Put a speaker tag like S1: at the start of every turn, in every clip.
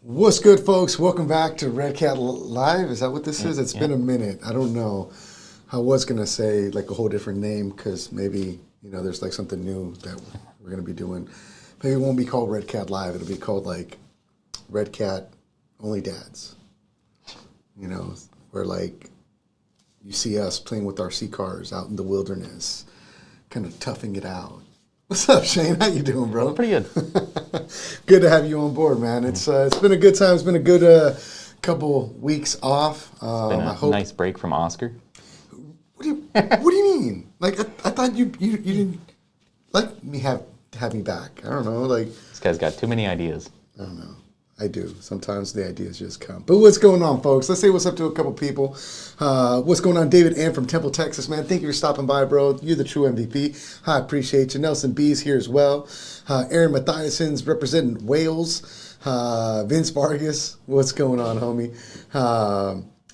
S1: What's good, folks? Welcome back to Redcat Live. Is that what this is? It's been a minute. I don't know. I was going to say like a whole different name because maybe, there's like something new that we're going to be doing. Maybe it won't be called Redcat Live. It'll be called like Redcat Only Dads. Where like you see us playing with RC cars out in the wilderness, kind of toughing it out. What's up, Shane? How you doing, bro?
S2: Pretty good.
S1: Good to have you on board, man. It's been a good time. It's been a good couple weeks off.
S2: It's been a nice break from Oscar.
S1: What do you mean? Like I thought you didn't like me have me back. I don't know. Like
S2: This guy's got too many ideas.
S1: I don't know. I do. Sometimes the ideas just come. But what's going on, folks? Let's say what's up to a couple people. What's going on, David Ann from Temple, Texas, man? Thank you for stopping by, bro. You're the true MVP. I appreciate you. Nelson B's here as well. Aaron Mathiason's representing Wales. Vince Vargas, what's going on, homie?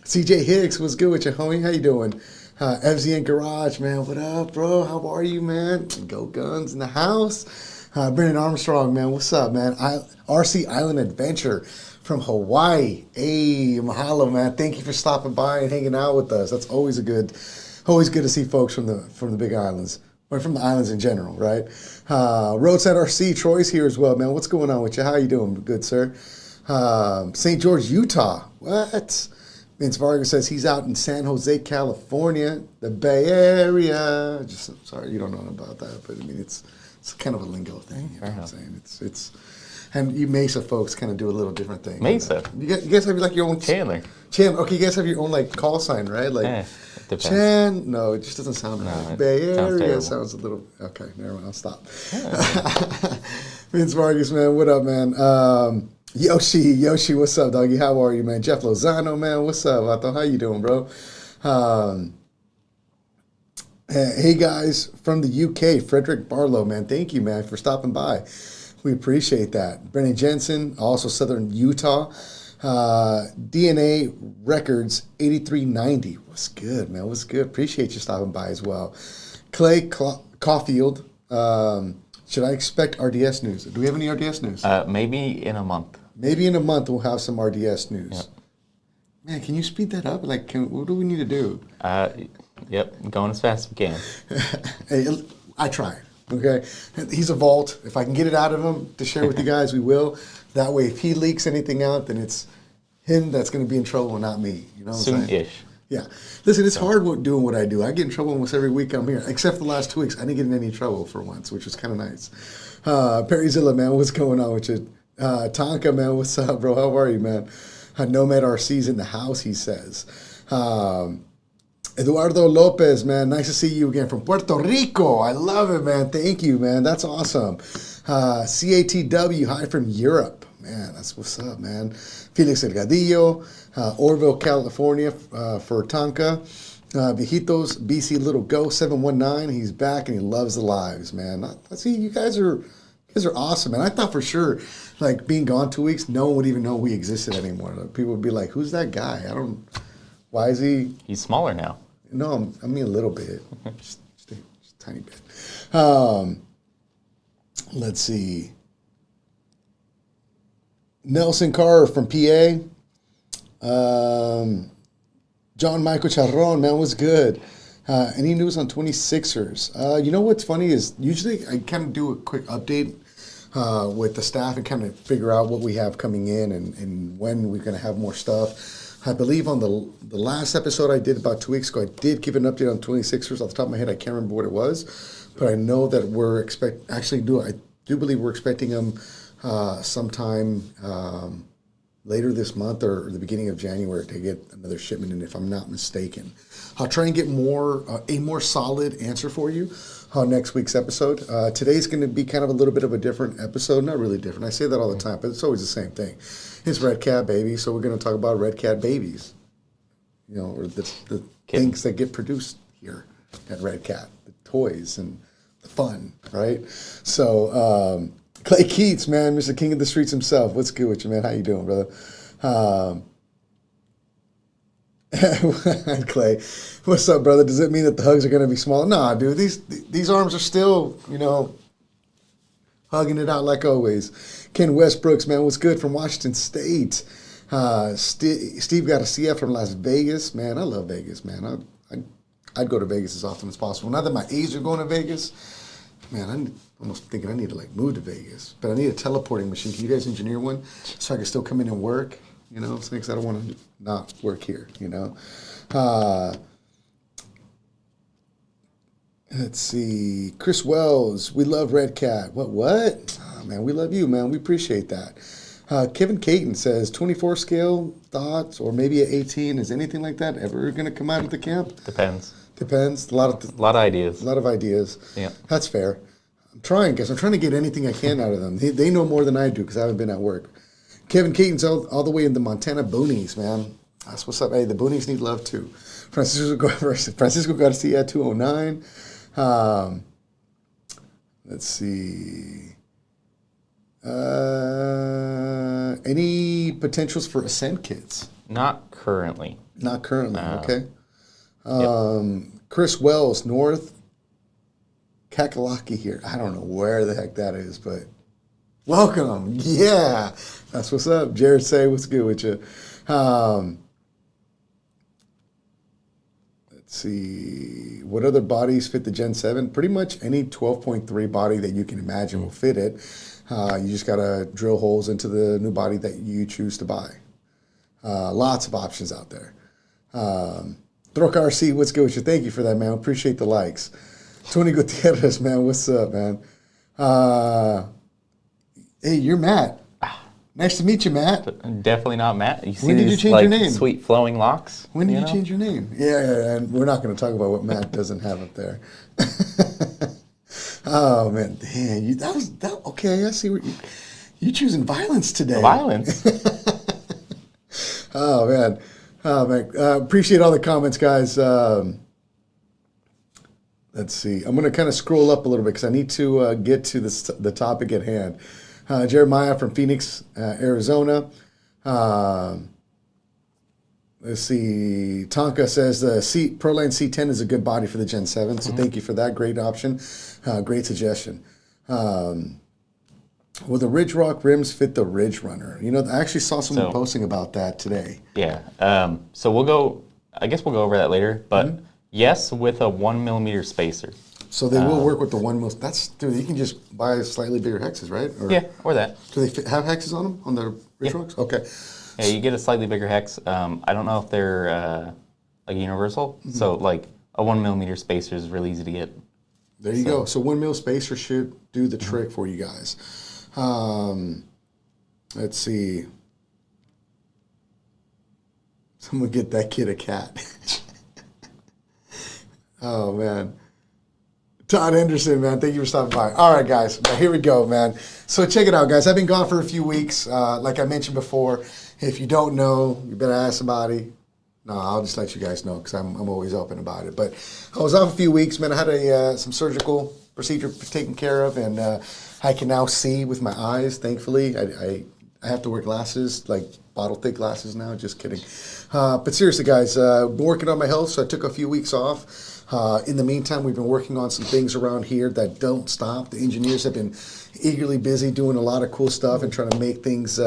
S1: CJ Hicks, what's good with you, homie? How you doing? FZN Garage, man. What up, bro? How are you, man? Go Guns in the house. Brendan Armstrong, man, what's up, man? RC Island Adventure from Hawaii. Hey, mahalo, man. Thank you for stopping by and hanging out with us. That's always good to see folks from the big islands, or from the islands in general, right? Roadside RC, Troy's here as well, man. What's going on with you? How you doing, good sir? St. George, Utah. What? Vince Vargas says he's out in San Jose, California, the Bay Area. Sorry, you don't know about that, but I mean it's kind of a lingo thing. You know what I'm saying? It's and you Mesa folks kind of do a little different thing.
S2: Mesa.
S1: You guys have like your own
S2: Chandler.
S1: Okay, you guys have your own like call sign, right? Like
S2: depends.
S1: No, it just doesn't sound right.
S2: It
S1: Bay Area
S2: sounds
S1: a little okay. Never mind. I'll stop. Vince Vargas, man, what up, man? Yoshi, what's up, doggy? How are you, man? Jeff Lozano, man, what's up? Vato? How you doing, bro? Hey guys from the UK, Frederick Barlow, man. Thank you, man, for stopping by. We appreciate that. Brennan Jensen, also Southern Utah. DNA Records 8390. What's good, man? What's good? Appreciate you stopping by as well. Clay Caulfield. Should I expect RDS news? Do we have any RDS news?
S2: Maybe in a month.
S1: Maybe in a month we'll have some RDS news.
S2: Yep.
S1: Man, can you speed that up? Like, what do we need to do?
S2: Yep, going as fast as we can.
S1: Hey, I tried, okay? He's a vault. If I can get it out of him to share with you guys, we will. That way, if he leaks anything out, then it's him that's going to be in trouble and not me. You know what I'm saying?
S2: Soon-ish.
S1: Yeah. Listen, it's hard doing what I do. I get in trouble almost every week I'm here, except for the last 2 weeks. I didn't get in any trouble for once, which was kind of nice. Perry Zilla, man, what's going on with you? Tonka, man, what's up, bro? How are you, man? Nomad RC's in the house, he says. Eduardo Lopez, man, nice to see you again from Puerto Rico. I love it, man. Thank you, man. That's awesome. CATW, hi from Europe. Man, that's what's up, man. Felix Delgadillo, Orville, California for Tonka. Viejitos, BC Little Go, 719. He's back and he loves the lives, man. See, you guys are awesome, man. I thought for sure, like, being gone 2 weeks, no one would even know we existed anymore. Like, people would be like, who's that guy? Why is he?
S2: He's smaller now.
S1: No, I mean a little bit. just a tiny bit. Let's see. Nelson Carr from PA. John Michael Charron, man, was good. Any news on 26ers? You know what's funny is usually I kind of do a quick update with the staff and kind of figure out what we have coming in and when we're going to have more stuff. I believe on the last episode I did about 2 weeks ago, I did give an update on 26ers. Off the top of my head, I can't remember what it was, but I know that I do believe we're expecting them sometime later this month or the beginning of January to get another shipment in, if I'm not mistaken. I'll try and get a more solid answer for you on next week's episode. Today's going to be kind of a little bit of a different episode. Not really different. I say that all the time, but it's always the same thing. It's Redcat Baby, so we're going to talk about Redcat babies. Or the things that get produced here at Redcat, the toys and the fun, right? So, Clay Keats, man, Mr. King of the Streets himself. What's good with you, man? How you doing, brother? Clay, what's up, brother? Does it mean that the hugs are going to be smaller? Nah, dude. These arms are still, Hugging it out like always. Ken Westbrooks, man, what's good from Washington State? Steve got a CF from Las Vegas. Man, I love Vegas, man. I'd go to Vegas as often as possible. Now that my A's are going to Vegas, man, I'm almost thinking I need to like move to Vegas. But I need a teleporting machine. Can you guys engineer one so I can still come in and work? You know, because I don't want to not work here, you know. Let's see. Chris Wells, we love Redcat. What? Oh, man, we love you, man. We appreciate that. Kevin Caton says 24 scale thoughts or maybe an 18. Is anything like that ever going to come out of the camp?
S2: Depends.
S1: A lot of
S2: ideas.
S1: A lot of ideas.
S2: Yeah.
S1: That's fair. I'm trying to get anything I can out of them. They know more than I do because I haven't been at work. Kevin Caton's all the way in the Montana boonies, man. That's what's up. Hey, the boonies need love too. Francisco Garcia 209. Let's see. Any potentials for Ascent kits?
S2: Not currently.
S1: Not currently, okay.
S2: Yep.
S1: Chris Wells, North Kakalaki here. I don't know where the heck that is, but welcome. Yeah, that's what's up. Jared Say, what's good with you? Let's see. What other bodies fit the Gen 7? Pretty much any 12.3 body that you can imagine will fit it. You just got to drill holes into the new body that you choose to buy. Lots of options out there. Throk RC, what's good with you? Thank you for that, man. Appreciate the likes. Tony Gutierrez, man, what's up, man? Hey, you're Matt. Nice to meet you, Matt.
S2: Definitely not Matt. You see
S1: When did you
S2: these,
S1: change
S2: like,
S1: your name?
S2: sweet flowing locks?
S1: When did you change your name? Yeah, and we're not going to talk about what Matt doesn't have up there. Oh man, damn! Okay, I see what you choosing violence today.
S2: Violence.
S1: Oh man, appreciate all the comments, guys. Let's see. I'm going to kind of scroll up a little bit because I need to get to the topic at hand. Jeremiah from Phoenix, Arizona. Let's see. Tonka says the Proline C10 is a good body for the Gen 7, so thank you for that. Great option. Great suggestion. Will the Ridge Rock rims fit the Ridgerunner? You know, I actually saw someone posting about that today.
S2: Yeah. So I guess we'll go over that later, but yes, with a 1 millimeter spacer.
S1: So they will work with the 1 mil. Dude, you can just buy slightly bigger hexes, right?
S2: Or that.
S1: Do they have hexes on them, on the Ridge Rocks? Okay.
S2: Yeah, you get a slightly bigger hex. I don't know if they're like universal. So like a 1 millimeter spacer is really easy to get.
S1: There you go. So 1 mil spacer should do the trick for you guys. Let's see. Someone get that kid a cat. Oh man. Todd Henderson, man, thank you for stopping by. All right, guys, here we go, man. So check it out, guys. I've been gone for a few weeks. Like I mentioned before, if you don't know, you better ask somebody. No, I'll just let you guys know because I'm always open about it. But I was off a few weeks, man. I had some surgical procedure taken care of, and I can now see with my eyes, thankfully. I have to wear glasses, like bottle-thick glasses now. Just kidding. But seriously, guys, been working on my health, so I took a few weeks off. In the meantime, we've been working on some things around here that don't stop. The engineers have been eagerly busy doing a lot of cool stuff and trying to make things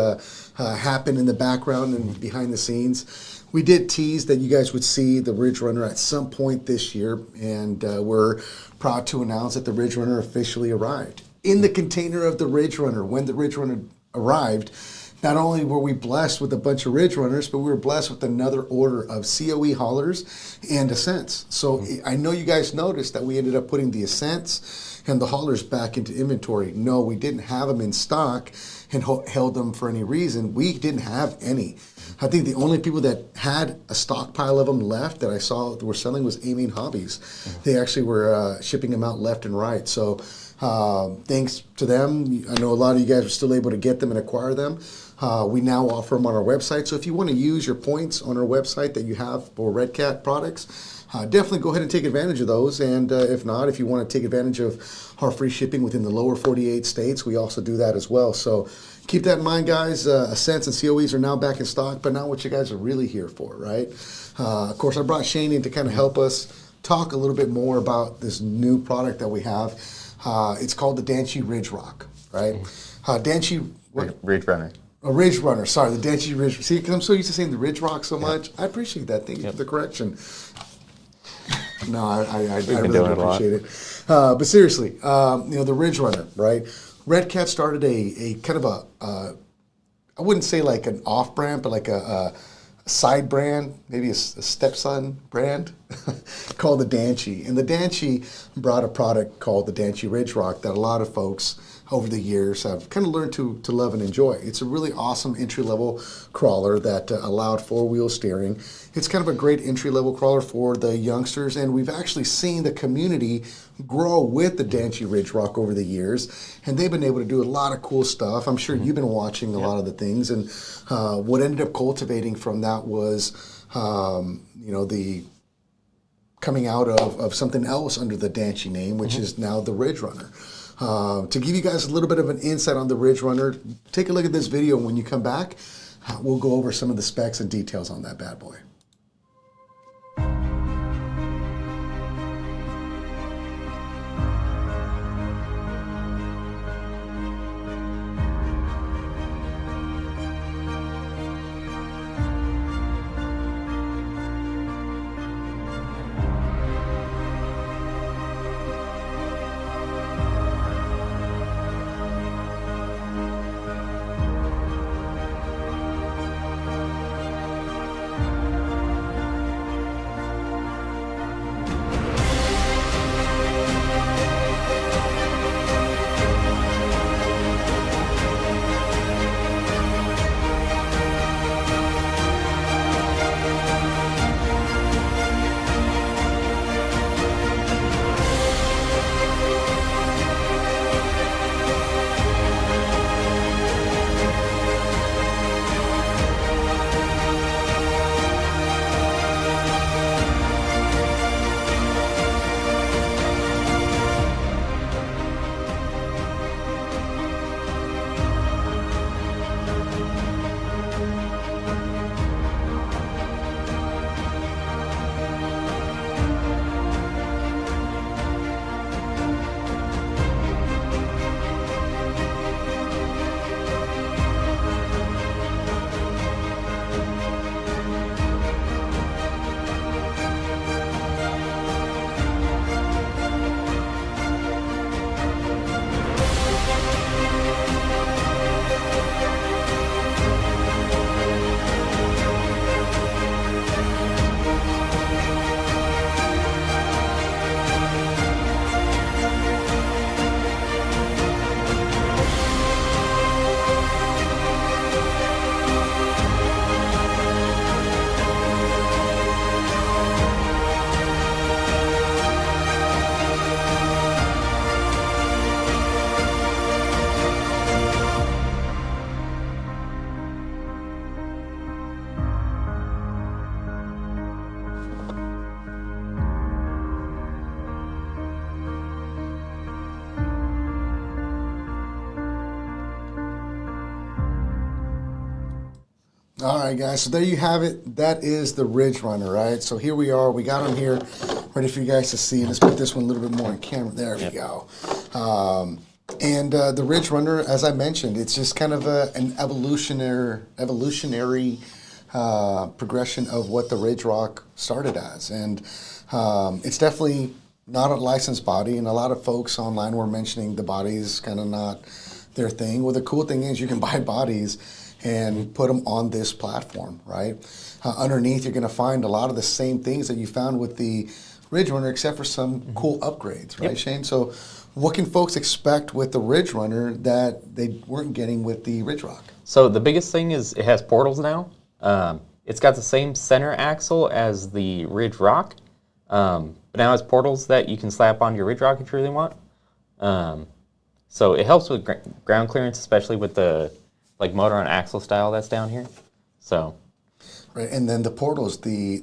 S1: happen in the background and behind the scenes. We did tease that you guys would see the Ridgerunner at some point this year, and we're proud to announce that the Ridgerunner officially arrived. In the container of the Ridgerunner, when the Ridgerunner arrived, not only were we blessed with a bunch of Ridgerunners, but we were blessed with another order of COE haulers and Ascents. So I know you guys noticed that we ended up putting the Ascents and the haulers back into inventory. No, we didn't have them in stock and held them for any reason. We didn't have any. I think the only people that had a stockpile of them left that I saw that were selling was Aiming Hobbies. They actually were shipping them out left and right. So thanks to them, I know a lot of you guys are still able to get them and acquire them. We now offer them on our website. So if you want to use your points on our website that you have for Redcat products, definitely go ahead and take advantage of those. And if not, if you want to take advantage of our free shipping within the lower 48 states, we also do that as well. So keep that in mind, guys. Ascents and COEs are now back in stock, but not what you guys are really here for, right? Of course, I brought Shane in to kind of help us talk a little bit more about this new product that we have. It's called the Danchee Ridgerunner. right? Danchee,
S2: Ridgerunner.
S1: a Ridgerunner, sorry, the Danchee Ridge. See, because I'm so used to saying the Ridge Rock so much. I appreciate that. Thank you for the correction. No, I really do appreciate it. But seriously, the Ridgerunner, right? Redcat started a kind of I wouldn't say like an off-brand, but like a side brand, maybe a stepson brand called the Danchee. And the Danchee brought a product called the Danchee Ridge Rock that a lot of folks over the years have kind of learned to love and enjoy. It's a really awesome entry-level crawler that allowed four-wheel steering. It's kind of a great entry-level crawler for the youngsters, and we've actually seen the community grow with the Danchee Ridge Rock over the years, and they've been able to do a lot of cool stuff. I'm sure you've been watching a lot of the things, and what ended up cultivating from that was, the coming out of something else under the Danchee name, which is now the Ridgerunner. To give you guys a little bit of an insight on the Ridgerunner, take a look at this video, and when you come back, we'll go over some of the specs and details on that bad boy. All right, guys, so there you have it. That is the Ridgerunner, right? So here we are. We got them here ready for you guys to see. Let's put this one a little bit more on camera. There we go. And the Ridgerunner, as I mentioned, it's just kind of an evolutionary progression of what the Ridge Rock started as. And it's definitely not a licensed body, and a lot of folks online were mentioning the body's kind of not their thing. Well, the cool thing is you can buy bodies and put them on this platform, right? Underneath, you're going to find a lot of the same things that you found with the Ridgerunner, except for some cool upgrades, right, Shane? So what can folks expect with the Ridgerunner that they weren't getting with the Ridge Rock?
S2: So the biggest thing is it has portals now. It's got the same center axle as the Ridge Rock, but now it's portals that you can slap on your Ridge Rock if you really want. So it helps with ground clearance, especially with the motor on axle style that's down here. So,
S1: right, and then the portals, the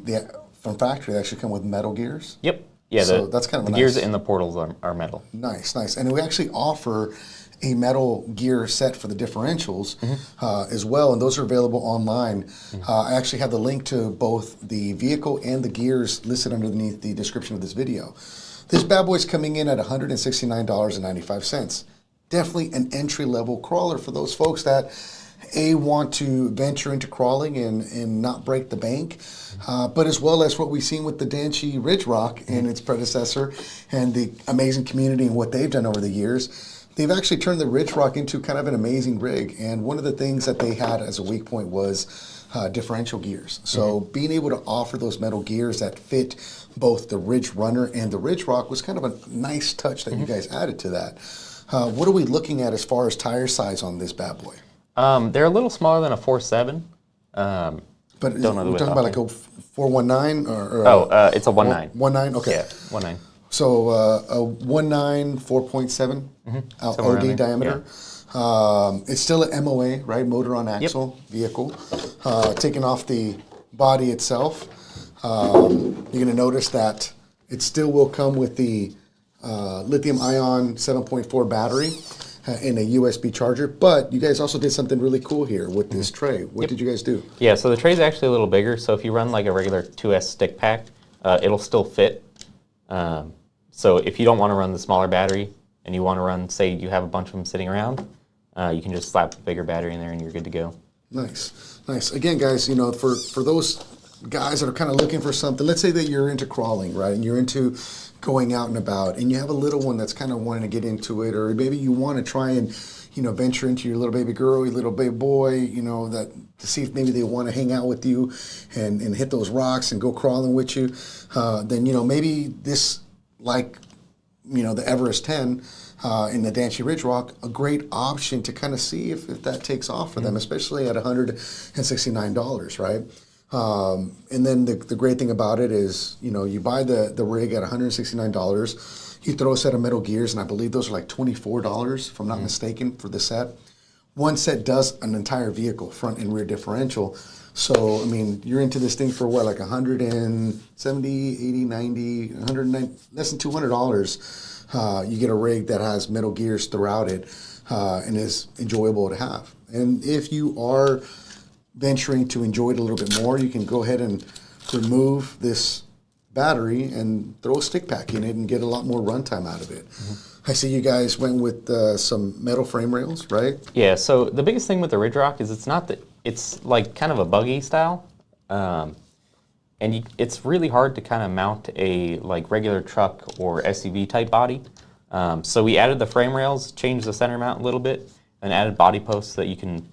S1: from factory, they actually come with metal gears.
S2: Yep. Yeah.
S1: So that's kind of
S2: the gears in the portals are metal.
S1: Nice, nice, and we actually offer a metal gear set for the differentials as well, and those are available online. I actually have the link to both the vehicle and the gears listed underneath the description of this video. This bad boy's coming in at $169.95. definitely an entry-level crawler for those folks that want to venture into crawling and not break the bank, but as well as what we've seen with the Danchee Ridgerunner and its predecessor and the amazing community and what they've done over the years. They've actually turned the Ridgerunner into kind of an amazing rig, and one of the things that they had as a weak point was differential gears. So being able to offer those metal gears that fit both the Ridgerunner and the Ridgerunner was kind of a nice touch that you guys added to that. What are we looking at as far as tire size on this bad boy?
S2: They're a little smaller than a 4.7.
S1: But
S2: don't know
S1: we're talking about like a 419
S2: it's a 1.9.
S1: 1.9, okay.
S2: Yeah, 1.9.
S1: So a 1.9, 4.7 OD diameter. Yeah. It's still an MOA, right? Motor on axle vehicle. Taking off the body itself, you're going to notice that it still will come with the lithium-ion 7.4 battery and a USB charger. But you guys also did something really cool here with this tray. What did you guys do?
S2: Yeah, so the tray's actually a little bigger. So if you run like a regular 2S stick pack, it'll still fit. So if you don't want to run the smaller battery and you want to run, say you have a bunch of them sitting around, you can just slap the bigger battery in there and you're good to go.
S1: Nice, nice. Again, guys, you know, for those guys that are kind of looking for something, let's say that you're into crawling, right, and you're into going out and about, and you have a little one that's kind of wanting to get into it, or maybe you want to try and, you know, venture into your little baby girl, your little baby boy, you know, that to see if maybe they want to hang out with you and hit those rocks and go crawling with you, then, you know, maybe this, like, you know, the Everest 10 in the Danchee Ridgerunner, a great option to kind of see if that takes off for them, especially at $169, right? And then the great thing about it is, you know, you buy the rig at $169, you throw a set of metal gears, and I believe those are like $24, if I'm not mistaken, for the set. One set does an entire vehicle, front and rear differential. So, I mean, you're into this thing for what, like 170, 80, 90, 190, less than $200. You get a rig that has metal gears throughout it and is enjoyable to have. And if you are venturing to enjoy it a little bit more, you can go ahead and remove this battery and throw a stick pack in it and get a lot more runtime out of it. I see you guys went with some metal frame rails, right?
S2: Yeah, so the biggest thing with the Ridgerunner is it's like kind of a buggy style. And it's really hard to kind of mount a like regular truck or SUV type body. So we added the frame rails, changed the center mount a little bit, and added body posts that you can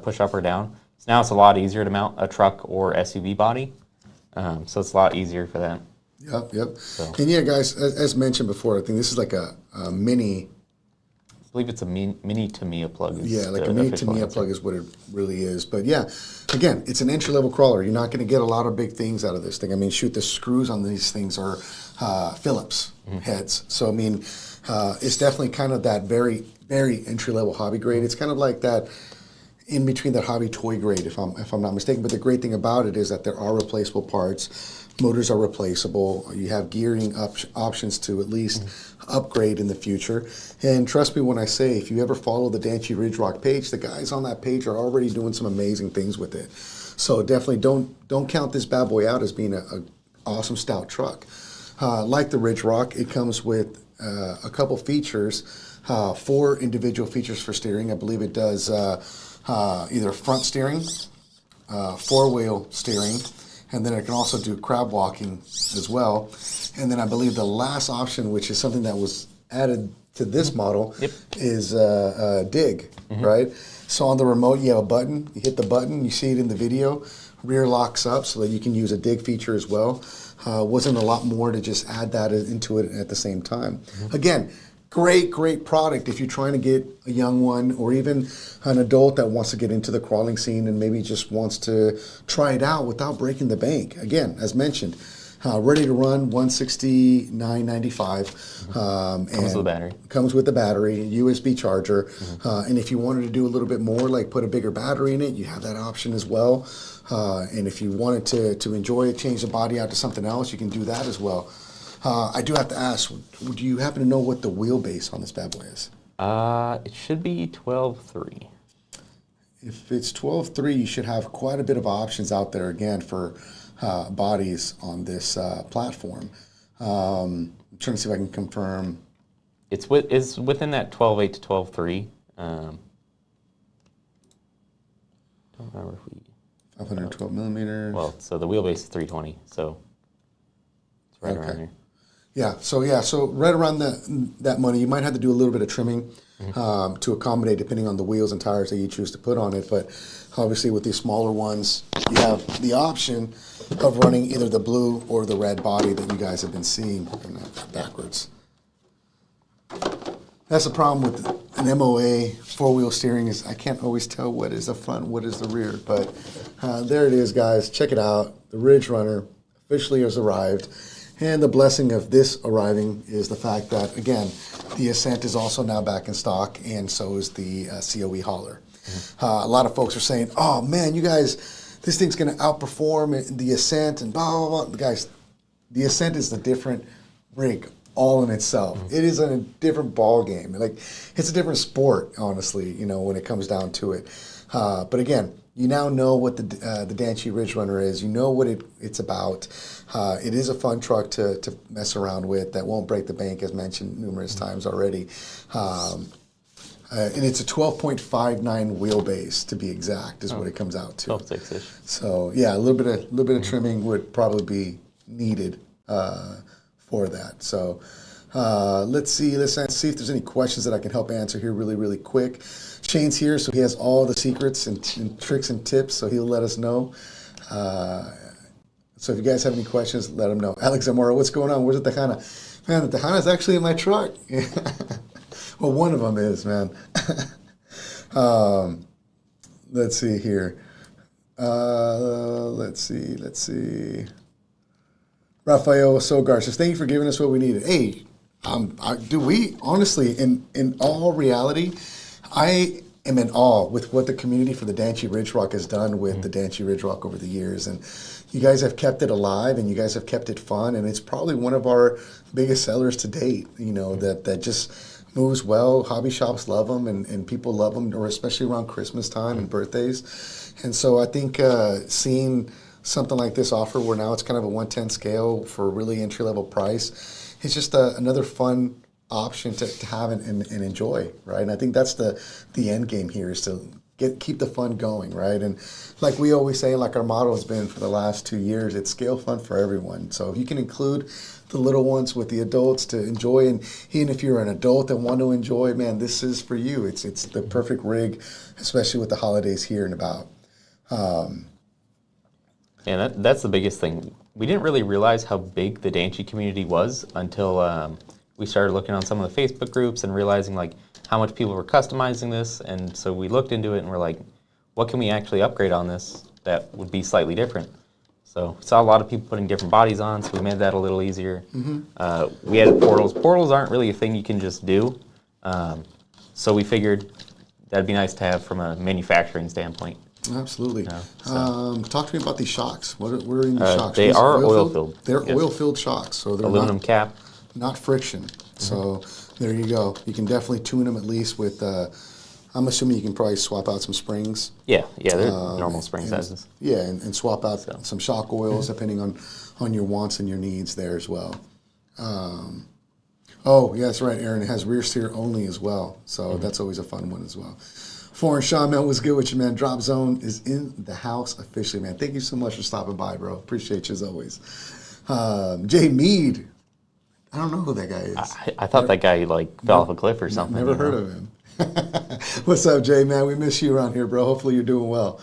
S2: push up or down. So now it's a lot easier to mount a truck or SUV body. So it's a lot easier for that.
S1: Yep. So. And yeah, guys, as mentioned before, I think this is like a mini.
S2: I believe it's a mini Tamiya plug.
S1: Yeah, like a mini Tamiya plug is what it really is. But yeah, again, it's an entry-level crawler. You're not going to get a lot of big things out of this thing. I mean, shoot, the screws on these things are Phillips heads. So, I mean, it's definitely kind of that very, very entry-level hobby grade. It's kind of like that in between that hobby toy grade, if I'm not mistaken. But the great thing about it is that there are replaceable parts. Motors are replaceable. You have gearing options to at least upgrade in the future. And trust me when I say, if you ever follow the Danchee Ridgerunner page, the guys on that page are already doing some amazing things with it. So definitely don't count this bad boy out as being an awesome stout truck. Like the Ridgerunner, it comes with a couple features, 4 individual features for steering. I believe it does either front steering, 4-wheel steering, and then it can also do crab walking as well. And then I believe the last option, which is something that was added to this model, is dig, right? So on the remote, you have a button. You hit the button. You see it in the video. Rear locks up so that you can use a dig feature as well. Wasn't a lot more to just add that into it at the same time. Again, great product if you're trying to get a young one or even an adult that wants to get into the crawling scene and maybe just wants to try it out without breaking the bank. Again, as mentioned, ready to run, $169.95.
S2: Comes with the battery.
S1: Comes with the battery, USB charger. And if you wanted to do a little bit more, like put a bigger battery in it, you have that option as well. And if you wanted to enjoy it, change the body out to something else, you can do that as well. I do have to ask, do you happen to know what the wheelbase on this bad boy is?
S2: It should be 12.3.
S1: If it's 12.3, you should have quite a bit of options out there, again, for bodies on this platform. I'm trying to see if I can confirm
S2: It's within that 12.8 to 12.3. Don't remember if we...
S1: 512 millimeters.
S2: Well, so the wheelbase is 320, so it's right around here.
S1: Yeah, so right around that money. You might have to do a little bit of trimming to accommodate, depending on the wheels and tires that you choose to put on it. But obviously, with these smaller ones, you have the option of running either the blue or the red body that you guys have been seeing. Backwards. That's the problem with an MOA four-wheel steering is I can't always tell what is the front, what is the rear. But there it is, guys. Check it out. The Ridgerunner officially has arrived. And the blessing of this arriving is the fact that, again, the Ascent is also now back in stock, and so is the COE hauler. A lot of folks are saying, oh, man, you guys, this thing's going to outperform the Ascent and blah, blah, blah. Guys, the Ascent is a different rig all in itself. It is a different ball game. Like, it's a different sport, honestly, when it comes down to it. But again, you now know what the Danchee Ridgerunner is. You know what it's about. It is a fun truck to mess around with that won't break the bank, as mentioned numerous times already. And it's a 12.59 wheelbase, to be exact, is what it comes out to.
S2: 12.6-ish.
S1: So yeah, a little bit of trimming would probably be needed for that. So let's see if there's any questions that I can help answer here really quick. Shane's here, so he has all the secrets and tricks and tips, so he'll let us know. So if you guys have any questions, let him know. Alex Zamora, what's going on? Where's the Tejana? Man, the Tejana's actually in my truck. Well, one of them is, man. Let's see here. Let's see. Rafael Sogar says, thank you for giving us what we needed. Hey, do we, honestly, in all reality, I am in awe with what the community for the Danchee Ridgerock has done with the Danchee Ridgerock over the years. And you guys have kept it alive, and you guys have kept it fun, and it's probably one of our biggest sellers to date, that just moves well. Hobby shops love them, and people love them, or especially around Christmas time and birthdays. And so I think seeing something like this offer, where now it's kind of a 110 scale for a really entry-level price, it's just another fun option to have and enjoy, right? And I think that's the end game here, is to keep the fun going, right? And like we always say, like our motto has been for the last 2 years, it's scale fun for everyone. So if you can include the little ones with the adults to enjoy, and even if you're an adult and want to enjoy, man, this is for you. It's the perfect rig, especially with the holidays here and about.
S2: Yeah, that's the biggest thing. We didn't really realize how big the Danchee community was until we started looking on some of the Facebook groups and realizing like how much people were customizing this. And so we looked into it and we're like, what can we actually upgrade on this that would be slightly different? So we saw a lot of people putting different bodies on, so we made that a little easier. We added portals. Portals aren't really a thing you can just do. So we figured that'd be nice to have from a manufacturing standpoint.
S1: Absolutely. Talk to me about these shocks. What are in these shocks?
S2: They are oil-filled.
S1: They're oil-filled shocks, so they're
S2: aluminum cap.
S1: Not friction. So there you go. You can definitely tune them at least with. I'm assuming you can probably swap out some springs.
S2: Yeah, they're normal spring sizes.
S1: Yeah, and swap out some shock oils depending on your wants and your needs there as well. Oh, yeah, that's right, Aaron. It has rear steer only as well, so that's always a fun one as well. Foreign Sean, man, what's good with you, man? Drop Zone is in the house officially, man. Thank you so much for stopping by, bro. Appreciate you as always. Jay Mead. I don't know who that guy is.
S2: I thought that guy fell off a cliff or something.
S1: Never heard of him. What's up, Jay, man? We miss you around here, bro. Hopefully you're doing well.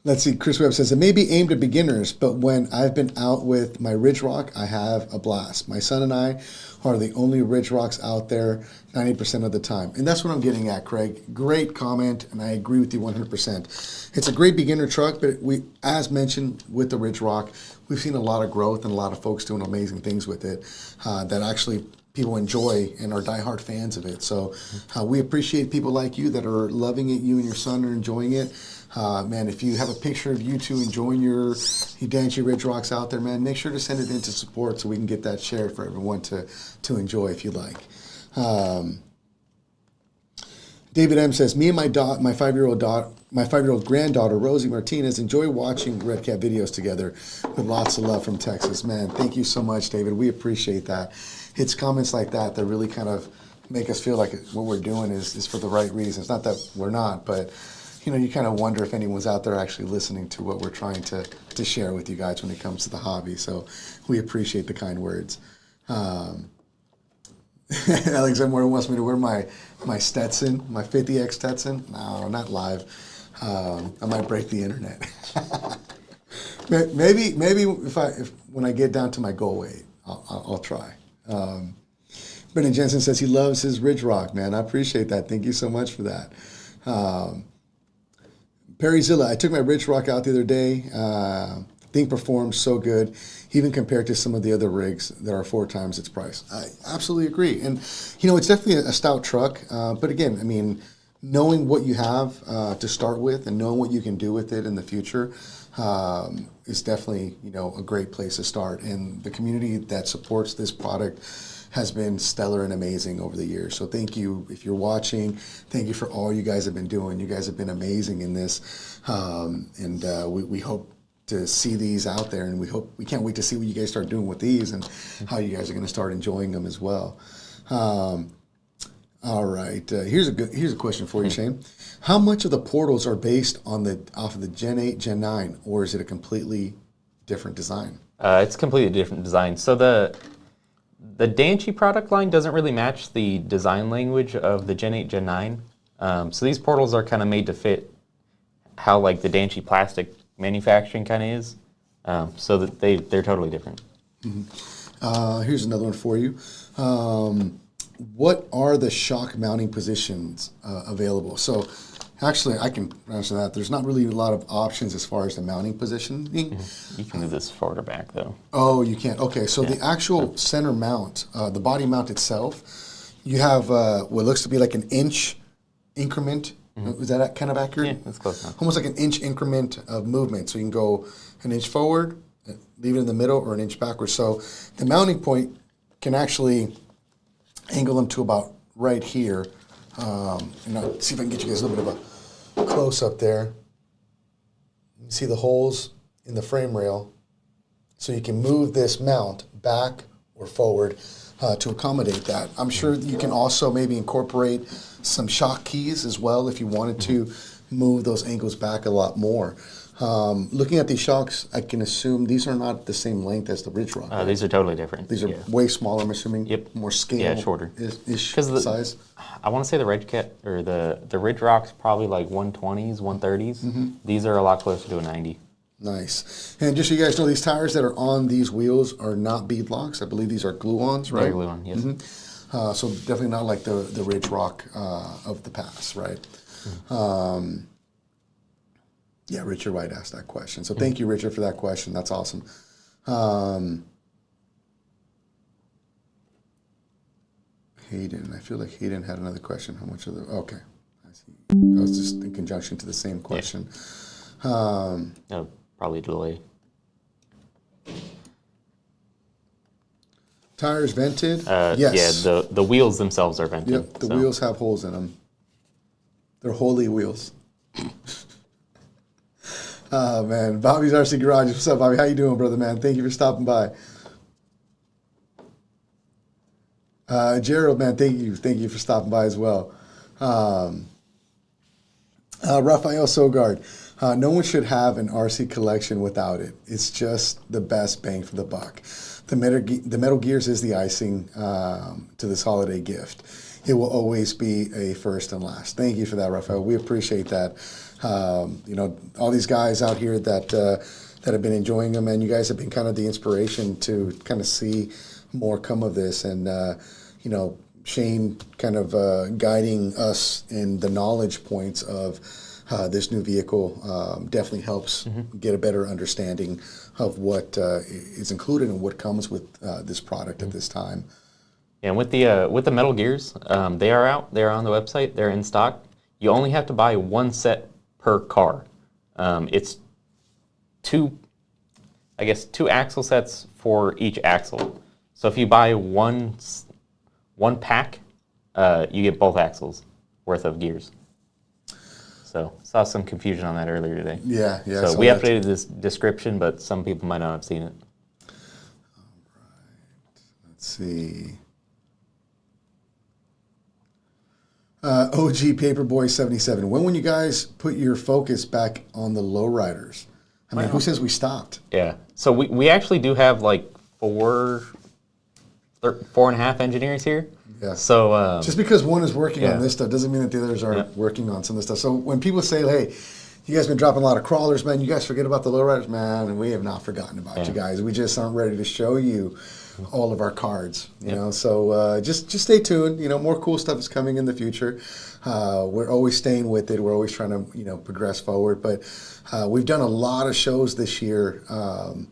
S1: Let's see. Chris Webb says, it may be aimed at beginners, but when I've been out with my Ridgerock, I have a blast. My son and I are the only Ridgerocks out there 90% of the time. And that's what I'm getting at, Craig. Great comment, and I agree with you 100%. It's a great beginner truck, but we, as mentioned with the Ridgerock, we've seen a lot of growth and a lot of folks doing amazing things with it that actually people enjoy and are diehard fans of it. So we appreciate people like you that are loving it. You and your son are enjoying it. Man, if you have a picture of you two enjoying your Danchee Ridgerocks out there, man, make sure to send it in to support so we can get that shared for everyone to enjoy if you like. David M says, me and my 5-year-old my 5-year-old granddaughter, Rosie Martinez, enjoy watching Redcat videos together with lots of love from Texas. Man, thank you so much, David. We appreciate that. It's comments like that that really kind of make us feel like what we're doing is for the right reasons. Not that we're not, but you kind of wonder if anyone's out there actually listening to what we're trying to share with you guys when it comes to the hobby. So we appreciate the kind words. Alexander wants me to wear my Stetson, my 50X Stetson. No, not live. I might break the internet. maybe if when I get down to my goal weight, I'll try. Brendan Jensen says he loves his Ridge Rock, man. I appreciate that. Thank you so much for that. Perry Zilla, I took my Ridge Rock out the other day. Thing performs so good, even compared to some of the other rigs that are 4 times its price. I absolutely agree. And, it's definitely a stout truck. But again, I mean, knowing what you have to start with and knowing what you can do with it in the future is definitely, a great place to start. And the community that supports this product has been stellar and amazing over the years. So thank you. If you're watching, thank you for all you guys have been doing. You guys have been amazing in this. We hope to see these out there, and we can't wait to see what you guys start doing with these and how you guys are going to start enjoying them as well. All right, here's a question for you, Shane. How much of the portals are based off of the Gen 8, Gen 9, or is it a completely different design?
S2: It's a completely different design. So the Danchee product line doesn't really match the design language of the Gen 8, Gen 9. So these portals are kind of made to fit how like the Danchee plastic manufacturing kind of is. So that they're totally different.
S1: Mm-hmm. Here's another one for you. What are the shock mounting positions available? So actually, I can answer that. There's not really a lot of options as far as the mounting positioning.
S2: You can move this forward or back, though.
S1: Oh, you can't. Okay, so the actual center mount, the body mount itself, you have what looks to be like an inch increment. Is that kind of accurate?
S2: Yeah, that's close enough.
S1: Almost like an inch increment of movement. So you can go an inch forward, leave it in the middle, or an inch backwards. So the mounting point can actually angle them to about right here. And I'll see if I can get you guys a little bit of a close-up there. You see the holes in the frame rail. So you can move this mount back or forward to accommodate that. I'm sure you can also maybe incorporate some shock keys as well if you wanted to move those angles back a lot more. Looking at these shocks, I can assume these are not the same length as the Ridge Rock. Right?
S2: These are totally different.
S1: These are way smaller, I'm assuming.
S2: Yep.
S1: More scale.
S2: Yeah, shorter.
S1: Ish size.
S2: I want to say the Redcat or the Ridge Rock's probably like 120s, 130s. These are a lot closer to a 90.
S1: Nice. And just so you guys know, these tires that are on these wheels are not bead locks. I believe these are glue-ons, right?
S2: They're glue-on, yes.
S1: So definitely not like the Ridge Rock of the past, right? Yeah, Richard White asked that question. So thank you, Richard, for that question. That's awesome. Hayden, I feel like Hayden had another question. How much of the... Okay. I see. That was just in conjunction to the same question.
S2: No, probably delay.
S1: Tires vented?
S2: Yes. Yeah, the wheels themselves are vented.
S1: Yep, the wheels have holes in them. They're holy wheels. Oh, man. Bobby's RC Garage. What's up, Bobby? How you doing, brother, man? Thank you for stopping by. Gerald, man, thank you. Thank you for stopping by as well. Raphael Sogard. No one should have an RC collection without it. It's just the best bang for the buck. The Metal Gears is the icing to this holiday gift. It will always be a first and last. Thank you for that, Raphael. We appreciate that. All these guys out here that have been enjoying them, and you guys have been kind of the inspiration to kind of see more come of this. And, Shane kind of guiding us in the knowledge points of this new vehicle definitely helps get a better understanding of what is included and what comes with this product at this time.
S2: And with the Metal Gears, they are out. They're on the website. They're in stock. You only have to buy one set per car. It's two axle sets for each axle. So if you buy one pack, you get both axles worth of gears. So saw some confusion on that earlier today.
S1: Yeah, yeah.
S2: So we updated this description, but some people might not have seen it.
S1: All right. Let's see. OG Paperboy 77. When will you guys put your focus back on the lowriders? I mean, who says we stopped?
S2: Yeah. So we actually do have like 4.5 engineers here.
S1: Yeah.
S2: So
S1: just because one is working on this stuff doesn't mean that the others aren't working on some of this stuff. So when people say, hey, you guys been dropping a lot of crawlers, man, you guys forget about the lowriders, man, and we have not forgotten about you guys. We just aren't ready to show you all of our cards, you know. So just stay tuned. You know, more cool stuff is coming in the future. We're always staying with it. We're always trying to, you know, progress forward. But we've done a lot of shows this year on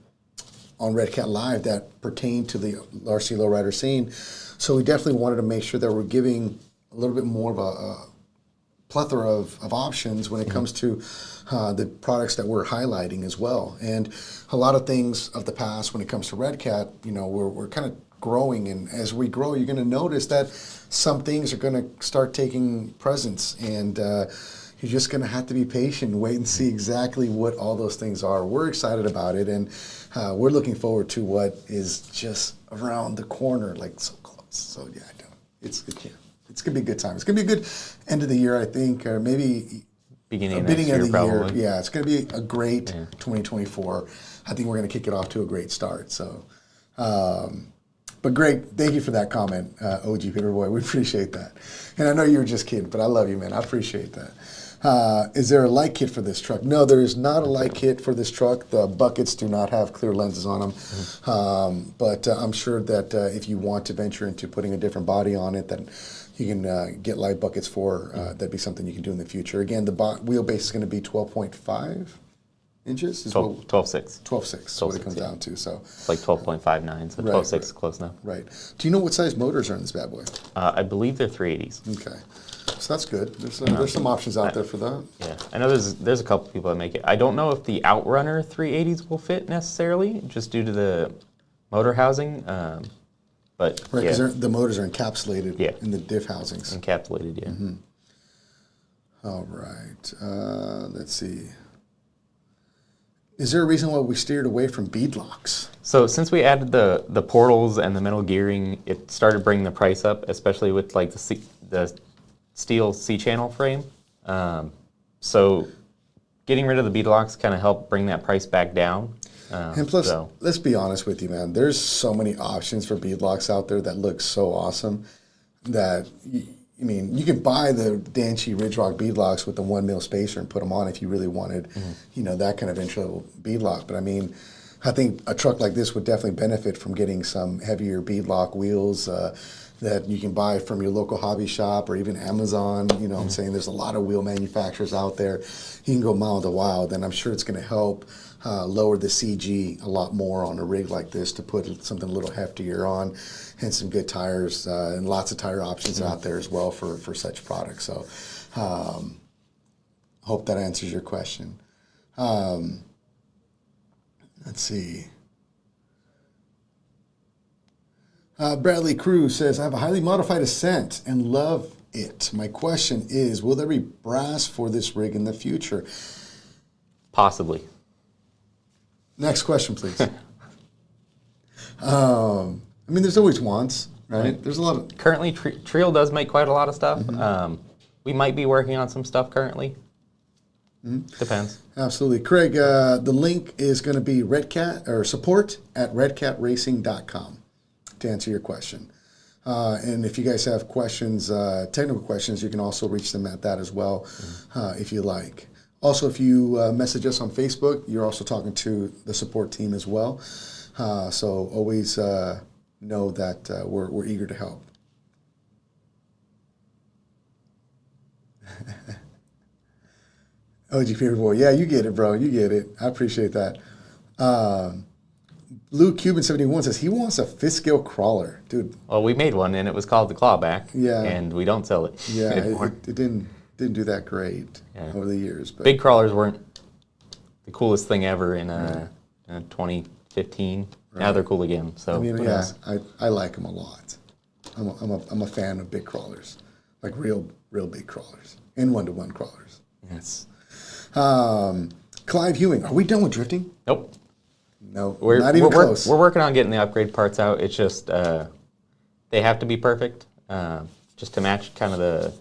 S1: Redcat Live that pertain to the RC lowrider scene. So we definitely wanted to make sure that we're giving a little bit more of a plethora of options when it comes to the products that we're highlighting as well. And a lot of things of the past when it comes to Redcat, you know, we're kind of growing. And as we grow, you're going to notice that some things are going to start taking presence. And you're just going to have to be patient and wait and see exactly what all those things are. We're excited about it. And we're looking forward to what is just around the corner, like so close. So, yeah, it's going to be a good time. It's going to be a good end of the year, I think, or maybe
S2: beginning of the year.
S1: Yeah, it's going to be a great 2024. I think we're going to kick it off to a great start. So, but great. Thank you for that comment, OG Paperboy. We appreciate that. And I know you were just kidding, but I love you, man. I appreciate that. Is there a light kit for this truck? No, there is not a light kit for this truck. The buckets do not have clear lenses on them. But I'm sure that if you want to venture into putting a different body on it, then you can get light buckets for. That'd be something you can do in the future. Again, the wheelbase is going to be 12.5 inches.
S2: 12.6.
S1: 12.6 is what it comes down to. So
S2: it's like 12.59, so 12.6 is close enough.
S1: Right. Do you know what size motors are in this bad boy?
S2: I believe they're 380s.
S1: Okay. So that's good. There's some options out there for that.
S2: Yeah, I know there's a couple people that make it. I don't know if the Outrunner 380s will fit necessarily, just due to the motor housing. But
S1: right, because the motors are encapsulated in the diff housings.
S2: Encapsulated, yeah.
S1: Mm-hmm. All right. Let's see. Is there a reason why we steered away from beadlocks?
S2: So since we added the portals and the metal gearing, it started bringing the price up, especially with like the steel C-channel frame. So getting rid of the beadlocks kind of helped bring that price back down.
S1: And plus, let's be honest with you, man. There's so many options for beadlocks out there that look so awesome that, I mean, you can buy the Danchee Ridgerock beadlocks with the 1 mil spacer and put them on if you really wanted, you know, that kind of intro beadlock. But I mean, I think a truck like this would definitely benefit from getting some heavier beadlock wheels that you can buy from your local hobby shop or even Amazon. You know what I'm saying? There's a lot of wheel manufacturers out there. You can go mild to wild, and I'm sure it's going to help lower the CG a lot more on a rig like this to put something a little heftier on, and some good tires and lots of tire options out there as well for such products. So hope that answers your question. Let's see. Bradley Cruz says, I have a highly modified Ascent and love it. My question is, will there be brass for this rig in the future?
S2: Possibly.
S1: Next question, please. I mean, there's always wants, right? There's a lot of...
S2: Currently, Trio does make quite a lot of stuff. We might be working on some stuff currently. Depends.
S1: Absolutely. Craig, the link is going to be support at redcatracing.com. to answer your question. And if you guys have questions, technical questions, you can also reach them at that as well, if you like. Also, if you message us on Facebook, you're also talking to the support team as well. So always know that we're eager to help. OG Paperboy, yeah, you get it, bro. You get it. I appreciate that. Blue Cuban 71 says he wants a fifth scale crawler, dude.
S2: Well, we made one, and it was called the Clawback.
S1: Yeah,
S2: and we don't sell it.
S1: Yeah, it didn't do that great over the years. But
S2: big crawlers weren't the coolest thing ever in 2015. Right. Now they're cool again. So
S1: I mean, yeah, I like them a lot. I'm a fan of big crawlers, like real big crawlers and 1-to-1 crawlers. Yes. Clive Hewing, are we done with drifting?
S2: Nope.
S1: No, not even close.
S2: We're working on getting the upgrade parts out. It's just they have to be perfect, just to match kind of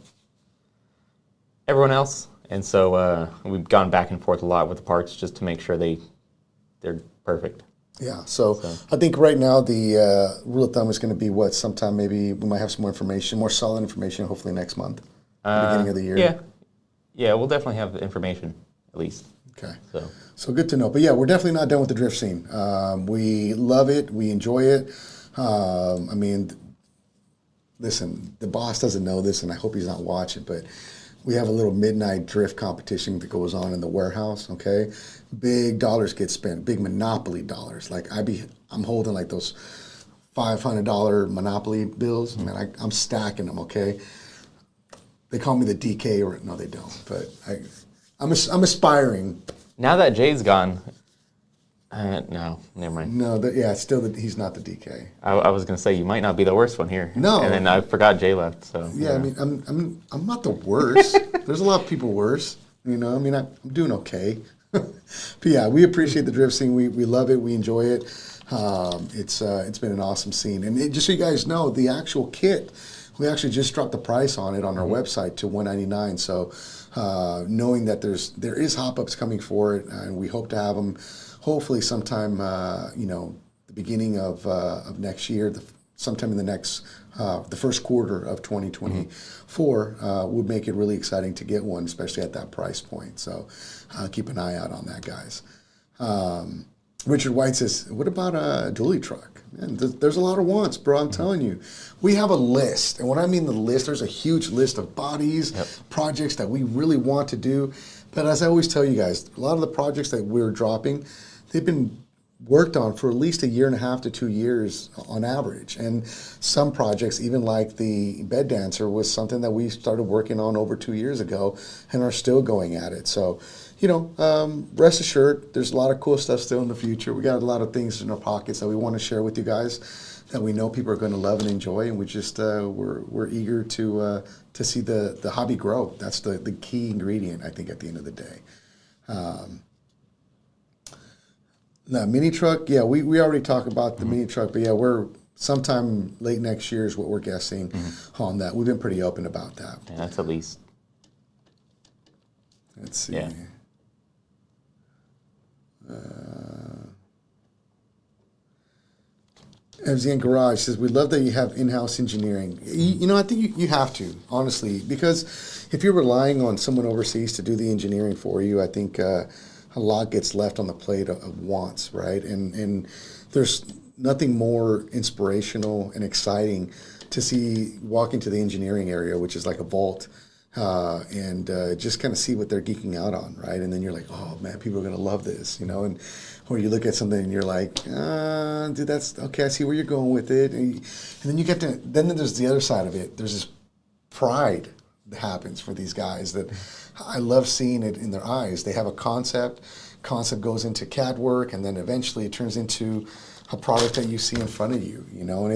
S2: everyone else. And so we've gone back and forth a lot with the parts just to make sure they're perfect.
S1: Yeah, so I think right now the rule of thumb is going to be what? Sometime maybe we might have some more information, more solid information, hopefully next month, beginning of the year.
S2: Yeah, we'll definitely have the information at least.
S1: Okay.
S2: So
S1: good to know. But yeah, we're definitely not done with the drift scene. We love it. We enjoy it. I mean, listen, the boss doesn't know this, and I hope he's not watching, but we have a little midnight drift competition that goes on in the warehouse, okay? Big dollars get spent, big Monopoly dollars. Like I'm holding like those $500 Monopoly bills. Man, I'm stacking them, okay? They call me the DK, or no, they don't. But I'm aspiring.
S2: now that Jay's gone, no, never mind.
S1: No, he's not the DK.
S2: I was gonna say you might not be the worst one here.
S1: No.
S2: And then I forgot Jay left. So
S1: Yeah, I mean, I'm not the worst. There's a lot of people worse. You know, I mean, I'm doing okay. But yeah, we appreciate the drift scene. We love it. We enjoy it. It's been an awesome scene. And just so you guys know, the actual kit, we actually just dropped the price on it on our website to $199. So knowing that there is hop-ups coming for it, and we hope to have them hopefully sometime, the beginning of next year, sometime in the first quarter of 2024, would make it really exciting to get one, especially at that price point. So keep an eye out on that, guys. Richard White says, what about a dually truck? Man, there's a lot of wants, bro. I'm telling you. We have a list. And when I mean the list, there's a huge list of bodies, projects that we really want to do. But as I always tell you guys, a lot of the projects that we're dropping, they've been worked on for at least 1.5 to 2 years on average. And some projects, even like the Bed Dancer, was something that we started working on over 2 years ago and are still going at it. So, rest assured, there's a lot of cool stuff still in the future. We got a lot of things in our pockets that we want to share with you guys that we know people are going to love and enjoy, and we just we're eager to see the hobby grow. That's the key ingredient, I think, at the end of the day. The mini truck, yeah, we already talked about the mini truck, but yeah, we're sometime late next year is what we're guessing on that. We've been pretty open about that.
S2: Yeah, that's at least.
S1: Let's see.
S2: Yeah.
S1: FZN Garage says, we love that you have in-house engineering. I think you have to, honestly, because if you're relying on someone overseas to do the engineering for you, I think a lot gets left on the plate of wants, right? And there's nothing more inspirational and exciting to see walk into the engineering area, which is like a vault, and just kind of see what they're geeking out on, right? And then you're like, oh man, people are gonna love this, or you look at something and you're like, dude, that's okay. I see where you're going with it, and then you get to. Then there's the other side of it. There's this pride that happens for these guys that I love seeing it in their eyes. They have a concept goes into CAD work, and then eventually it turns into a product that you see in front of you, and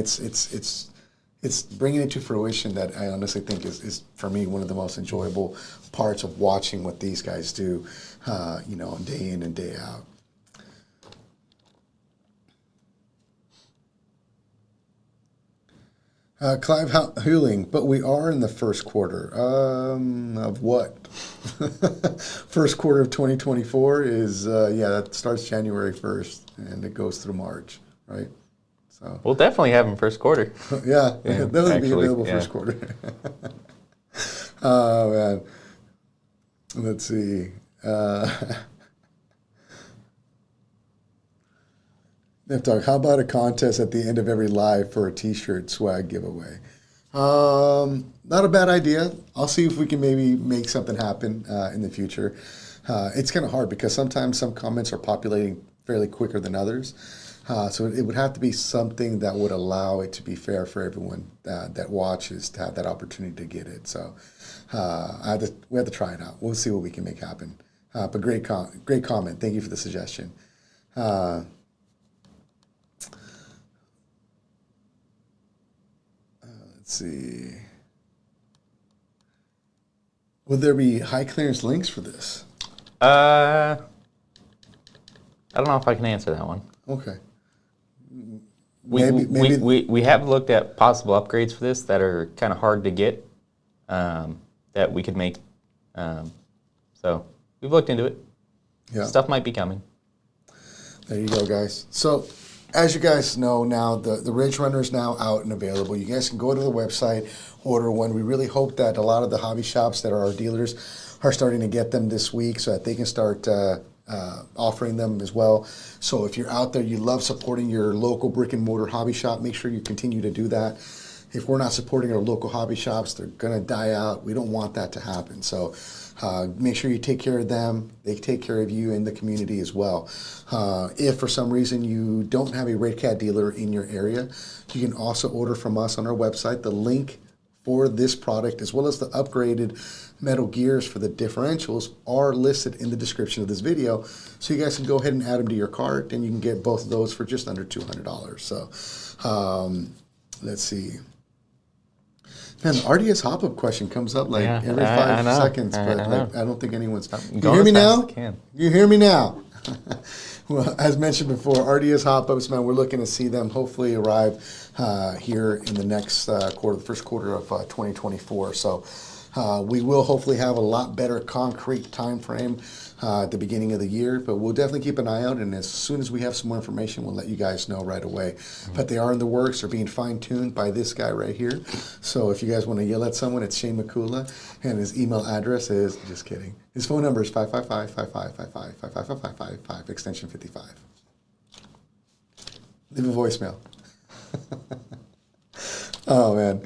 S1: it's bringing it to fruition that I honestly think is for me one of the most enjoyable parts of watching what these guys do, day in and day out. Clive Huling, but we are in the first quarter of what? First quarter of 2024 is, that starts January 1st and it goes through March, right? So
S2: We'll definitely have them first quarter.
S1: yeah, they'll be available first quarter. Oh, man. Let's see. How about a contest at the end of every live for a t-shirt swag giveaway? Not a bad idea. I'll see if we can maybe make something happen in the future. It's kind of hard because sometimes some comments are populating fairly quicker than others. So it would have to be something that would allow it to be fair for everyone that watches to have that opportunity to get it. So we have to try it out. We'll see what we can make happen. But great comment. Thank you for the suggestion. Let's see. Will there be high clearance links for this?
S2: I don't know if I can answer that one.
S1: Okay.
S2: We have looked at possible upgrades for this that are kind of hard to get, that we could make. So we've looked into it.
S1: Yeah.
S2: Stuff might be coming.
S1: There you go, guys. So, as you guys know now, the Ridgerunner is now out and available. You guys can go to the website, order one. We really hope that a lot of the hobby shops that are our dealers are starting to get them this week so that they can start offering them as well. So if you're out there, you love supporting your local brick and mortar hobby shop, make sure you continue to do that. If we're not supporting our local hobby shops, they're going to die out. We don't want that to happen. So make sure you take care of them. They take care of you in the community as well. If for some reason you don't have a Redcat dealer in your area, you can also order from us on our website. The link for this product, as well as the upgraded metal gears for the differentials, are listed in the description of this video. So you guys can go ahead and add them to your cart, and you can get both of those for just under $200. So let's see. Man, the RDS hop-up question comes up like every 5 seconds, but I don't think anyone's... You hear me now? You hear me now? Well, as mentioned before, RDS hop-ups, man, we're looking to see them hopefully arrive here in the next quarter, the first quarter of 2024. So we will hopefully have a lot better concrete time frame at the beginning of the year, but we'll definitely keep an eye out, and as soon as we have some more information, we'll let you guys know right away. But they are in the works. They're being fine-tuned by this guy right here. So if you guys want to yell at someone, it's Shane McCula, and his email address is, just kidding, his phone number is 555-5555-555-555, extension 55. Leave a voicemail. Oh, man.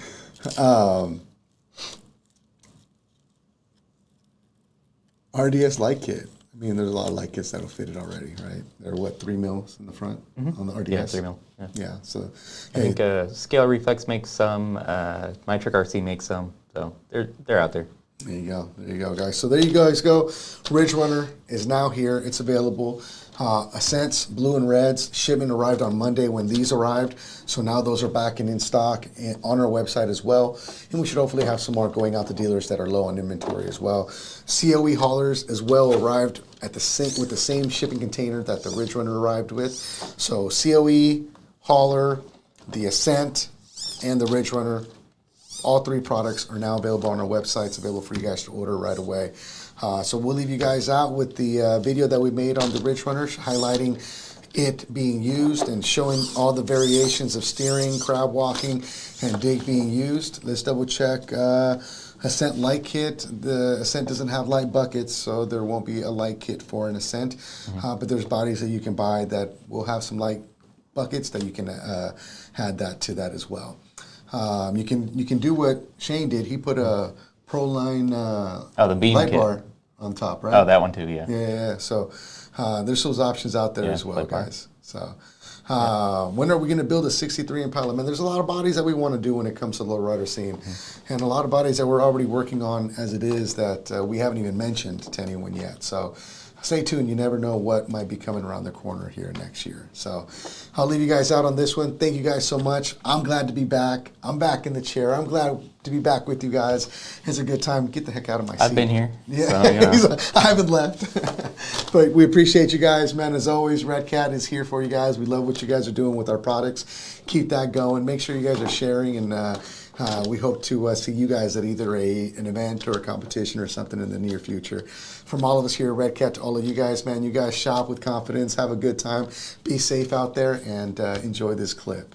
S1: RDS light kit. I mean, there's a lot of light kits that'll fit it already, right? They're what, 3 mils in the front on the RDS?
S2: Yeah, 3 mil.
S1: Yeah. So
S2: I think Scale Reflex makes some. My Trick RC makes some. So they're out there.
S1: There you go. There you go, guys. So there you guys go. Ridgerunner is now here. It's available. Ascents, blue and reds, shipment arrived on Monday when these arrived. So now those are back and in stock and on our website as well. And we should hopefully have some more going out to dealers that are low on inventory as well. COE haulers as well arrived at the same, with the same shipping container that the Ridgerunner arrived with. So COE, hauler, the Ascent, and the Ridgerunner, all 3 products are now available on our website. It's available for you guys to order right away. So we'll leave you guys out with the video that we made on the Ridgerunner, highlighting it being used and showing all the variations of steering, crab walking, and dig being used. Let's double check. Ascent light kit. The Ascent doesn't have light buckets, so there won't be a light kit for an Ascent. But there's bodies that you can buy that will have some light buckets that you can add that to that as well. You can do what Shane did. He put a Proline
S2: the beam
S1: light
S2: kit
S1: bar on top, right?
S2: Oh, that one too, yeah.
S1: Yeah. So there's those options out there as well, guys. So when are we going to build a 63 Impala? Man, there's a lot of bodies that we want to do when it comes to the lowrider scene, and a lot of bodies that we're already working on as it is that we haven't even mentioned to anyone yet. So stay tuned. You never know what might be coming around the corner here next year. So I'll leave you guys out on this one. Thank you guys so much. I'm glad to be back. I'm back in the chair. I'm glad to be back with you guys. It's a good time. Get the heck out of my seat.
S2: I've been here.
S1: Yeah,
S2: so, you know.
S1: I haven't left. But we appreciate you guys, man. As always, Redcat is here for you guys. We love what you guys are doing with our products. Keep that going. Make sure you guys are sharing, and we hope to see you guys at either an event or a competition or something in the near future. From all of us here at Redcat to all of you guys, man, you guys shop with confidence. Have a good time. Be safe out there, and enjoy this clip.